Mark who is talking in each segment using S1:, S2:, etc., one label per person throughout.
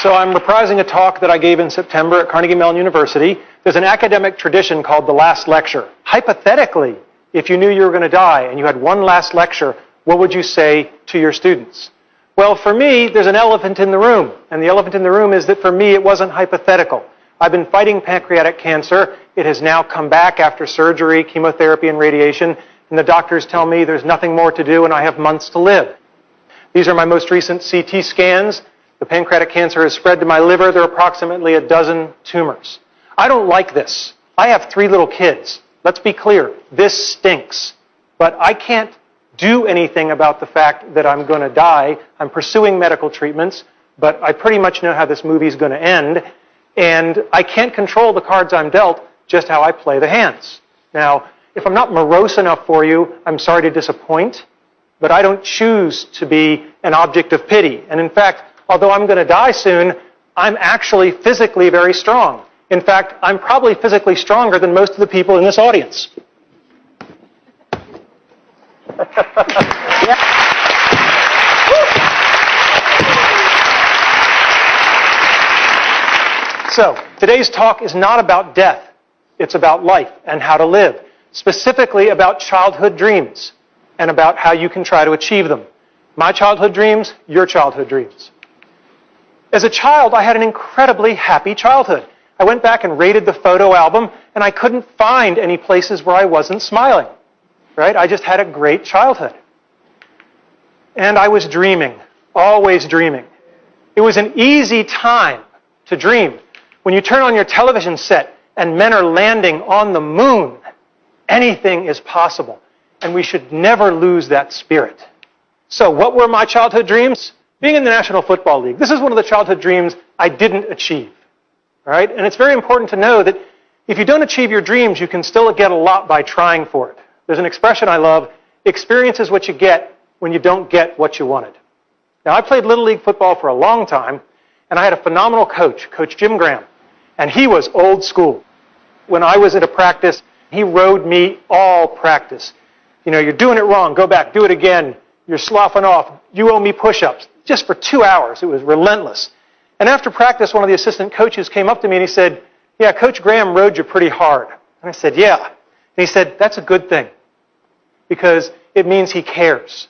S1: So I'm reprising a talk that I gave in September at Carnegie Mellon University. There's an academic tradition called the last lecture. Hypothetically, if you knew you were going to die and you had one last lecture, what would you say to your students? Well, for me, there's an elephant in the room. And the elephant in the room is that for me, it wasn't hypothetical. I've been fighting pancreatic cancer. It has now come back after surgery, chemotherapy, and radiation. And the doctors tell me there's nothing more to do and I have months to live. These are my most recent CT scans. The pancreatic cancer has spread to my liver. There are approximately 12 tumors. I don't like this. I have 3 little kids. Let's be clear. This stinks. But I can't do anything about the fact that I'm going to die. I'm pursuing medical treatments, but I pretty much know how this movie is going to end. And I can't control the cards I'm dealt, just how I play the hands. Now, if I'm not morose enough for you, I'm sorry to disappoint, but I don't choose to be an object of pity. And in fact, although I'm going to die soon, I'm actually physically very strong. In fact, I'm probably physically stronger than most of the people in this audience. So, today's talk is not about death. It's about life and how to live. Specifically about childhood dreams and about how you can try to achieve them. My childhood dreams, your childhood dreams. As a child, I had an incredibly happy childhood. I went back and rated the photo album, and I couldn't find any places where I wasn't smiling. Right? I just had a great childhood. And I was dreaming, always dreaming. It was an easy time to dream. When you turn on your television set and men are landing on the moon, anything is possible. And we should never lose that spirit. So what were my childhood dreams? Being in the National Football League. This is one of the childhood dreams I didn't achieve. All right? And it's very important to know that if you don't achieve your dreams, you can still get a lot by trying for it. There's an expression I love, experience is what you get when you don't get what you wanted. Now, I played Little League football for a long time, and I had a phenomenal coach, Coach Jim Graham, and he was old school. When I was at a practice, he rode me all practice. You know, you're doing it wrong, go back, do it again. You're sloughing off, you owe me push-ups. Just for 2 hours, it was relentless. And after practice, one of the assistant coaches came up to me and he said, yeah, Coach Graham rode you pretty hard. And I said, yeah. And he said, that's a good thing, because it means he cares.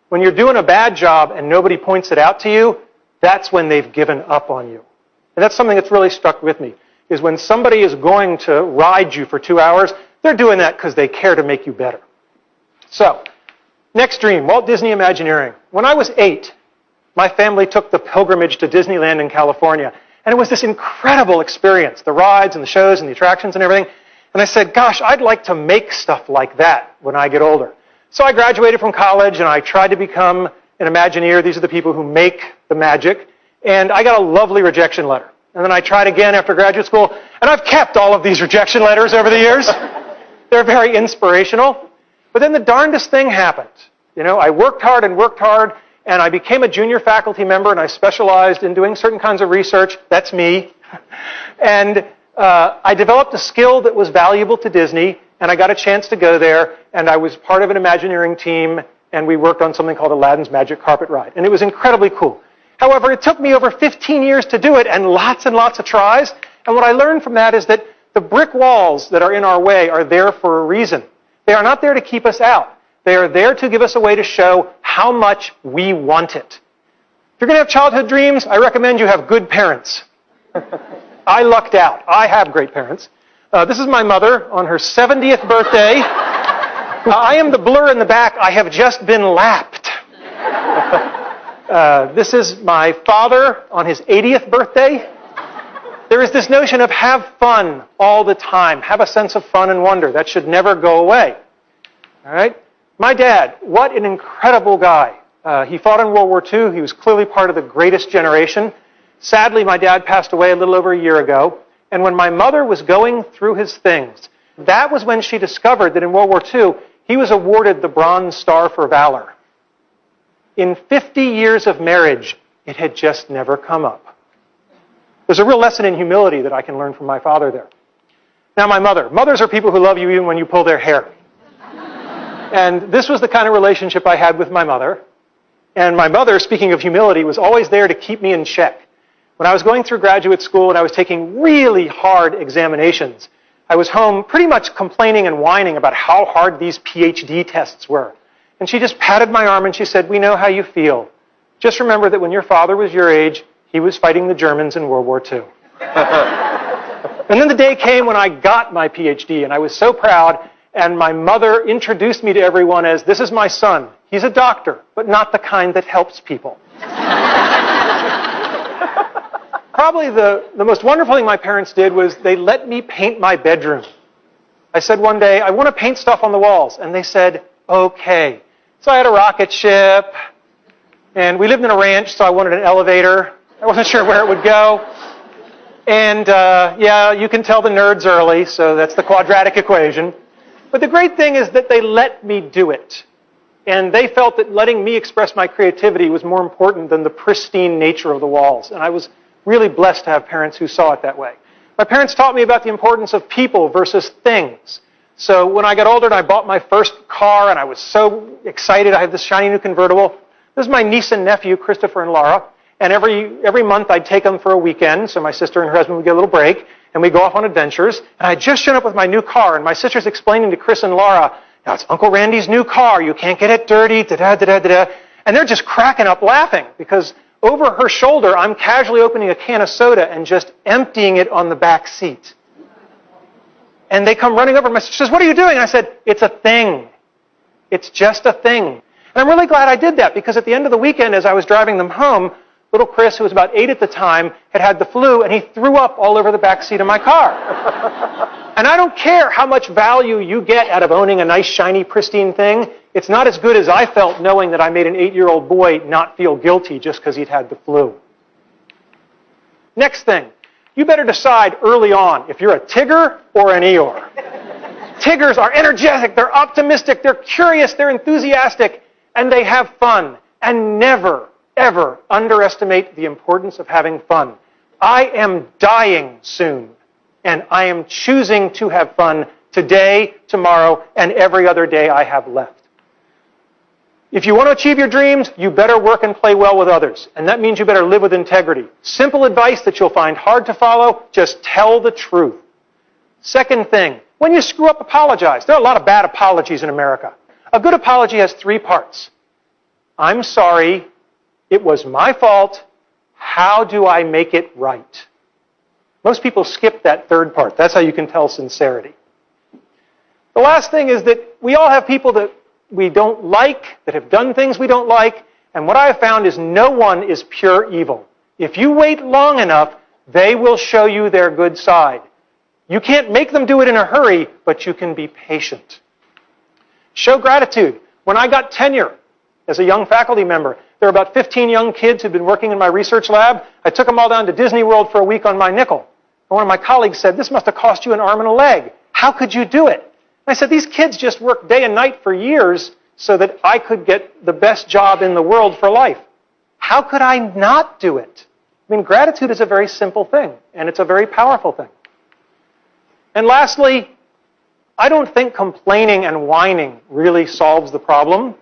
S1: When you're doing a bad job and nobody points it out to you, that's when they've given up on you. And that's something that's really stuck with me, is when somebody is going to ride you for 2 hours, they're doing that because they care to make you better. So, next dream, Walt Disney Imagineering. When I was 8, my family took the pilgrimage to Disneyland in California. And it was this incredible experience, the rides and the shows and the attractions and everything. And I said, gosh, I'd like to make stuff like that when I get older. So I graduated from college and I tried to become an Imagineer. These are the people who make the magic. And I got a lovely rejection letter. And then I tried again after graduate school. And I've kept all of these rejection letters over the years. They're very inspirational. But then the darndest thing happened. You know, I worked hard, and I became a junior faculty member, and I specialized in doing certain kinds of research. That's me. And I developed a skill that was valuable to Disney, and I got a chance to go there, and I was part of an Imagineering team, and we worked on something called Aladdin's Magic Carpet Ride. And it was incredibly cool. However, it took me over 15 years to do it, and lots of tries. And what I learned from that is that the brick walls that are in our way are there for a reason. They are not there to keep us out. They are there to give us a way to show how much we want it. If you're going to have childhood dreams, I recommend you have good parents. I lucked out. I have great parents. This is my mother on her 70th birthday. I am the blur in the back. I have just been lapped. This is my father on his 80th birthday. There is this notion of have fun all the time. Have a sense of fun and wonder. That should never go away. All right? My dad, what an incredible guy. He fought in World War II. He was clearly part of the greatest generation. Sadly, my dad passed away a little over a year ago. And when my mother was going through his things, that was when she discovered that in World War II, he was awarded the Bronze Star for Valor. In 50 years of marriage, it had just never come up. There's a real lesson in humility that I can learn from my father there. Now, my mother. Mothers are people who love you even when you pull their hair. And this was the kind of relationship I had with my mother. And my mother, speaking of humility, was always there to keep me in check. When I was going through graduate school and I was taking really hard examinations, I was home pretty much complaining and whining about how hard these PhD tests were. And she just patted my arm and she said, "We know how you feel. Just remember that when your father was your age, he was fighting the Germans in World War II." And then the day came when I got my PhD, and I was so proud, and my mother introduced me to everyone as, "This is my son. He's a doctor, but not the kind that helps people." Probably the most wonderful thing my parents did was they let me paint my bedroom. I said one day, "I want to paint stuff on the walls." And they said, "Okay." So I had a rocket ship, and we lived in a ranch, so I wanted an elevator. I wasn't sure where it would go. And yeah, you can tell the nerds early, so that's the quadratic equation. But the great thing is that they let me do it. And they felt that letting me express my creativity was more important than the pristine nature of the walls. And I was really blessed to have parents who saw it that way. My parents taught me about the importance of people versus things. So when I got older and I bought my first car and I was so excited, I had this shiny new convertible. This is my niece and nephew, Christopher and Laura. And every month I'd take them for a weekend, so my sister and her husband would get a little break, and we'd go off on adventures. And I'd just shown up with my new car, and my sister's explaining to Chris and Laura, "Now it's Uncle Randy's new car, you can't get it dirty, da-da-da-da-da." And they're just cracking up laughing, because over her shoulder, I'm casually opening a can of soda and just emptying it on the back seat. And they come running over, my sister says, "What are you doing?" And I said, "It's a thing. It's just a thing." And I'm really glad I did that, because at the end of the weekend, as I was driving them home, little Chris, who was about 8 at the time, had the flu, and he threw up all over the back seat of my car. And I don't care how much value you get out of owning a nice, shiny, pristine thing. It's not as good as I felt knowing that I made an 8-year-old boy not feel guilty just because he'd had the flu. Next thing, you better decide early on if you're a Tigger or an Eeyore. Tiggers are energetic, they're optimistic, they're curious, they're enthusiastic, and they have fun. And never, ever underestimate the importance of having fun. I am dying soon, and I am choosing to have fun today, tomorrow, and every other day I have left. If you want to achieve your dreams, you better work and play well with others, and that means you better live with integrity. Simple advice that you'll find hard to follow, just tell the truth. Second thing, when you screw up, apologize. There are a lot of bad apologies in America. A good apology has 3 parts. I'm sorry. It was my fault. How do I make it right? Most people skip that 3rd part. That's how you can tell sincerity. The last thing is that we all have people that we don't like, that have done things we don't like, and what I have found is no one is pure evil. If you wait long enough, they will show you their good side. You can't make them do it in a hurry, but you can be patient. Show gratitude. When I got tenure as a young faculty member, there were about 15 young kids who'd been working in my research lab. I took them all down to Disney World for a week on my nickel. And one of my colleagues said, "This must have cost you an arm and a leg. How could you do it?" And I said, "These kids just worked day and night for years so that I could get the best job in the world for life. How could I not do it?" I mean, gratitude is a very simple thing, and it's a very powerful thing. And lastly, I don't think complaining and whining really solves the problem.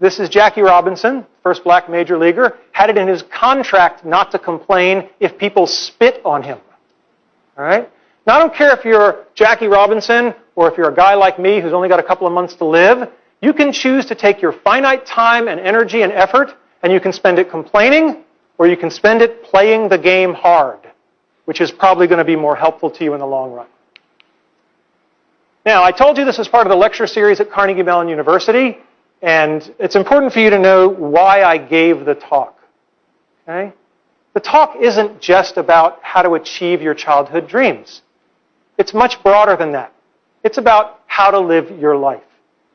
S1: This is Jackie Robinson, first black major leaguer, had it in his contract not to complain if people spit on him. All right? Now, I don't care if you're Jackie Robinson or if you're a guy like me who's only got a couple of months to live. You can choose to take your finite time and energy and effort, and you can spend it complaining, or you can spend it playing the game hard, which is probably going to be more helpful to you in the long run. Now, I told you this is part of the lecture series at Carnegie Mellon University, and it's important for you to know why I gave the talk. Okay? The talk isn't just about how to achieve your childhood dreams. It's much broader than that. It's about how to live your life.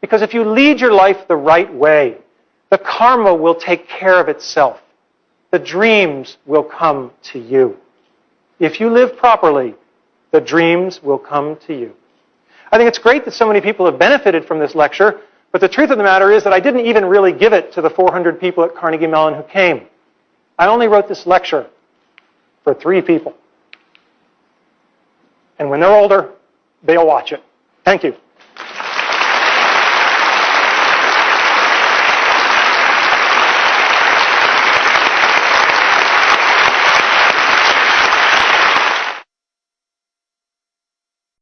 S1: Because if you lead your life the right way, the karma will take care of itself. The dreams will come to you. If you live properly, the dreams will come to you. I think it's great that so many people have benefited from this lecture, but the truth of the matter is that I didn't even really give it to the 400 people at Carnegie Mellon who came. I only wrote this lecture for 3 people. And when they're older, they'll watch it. Thank you.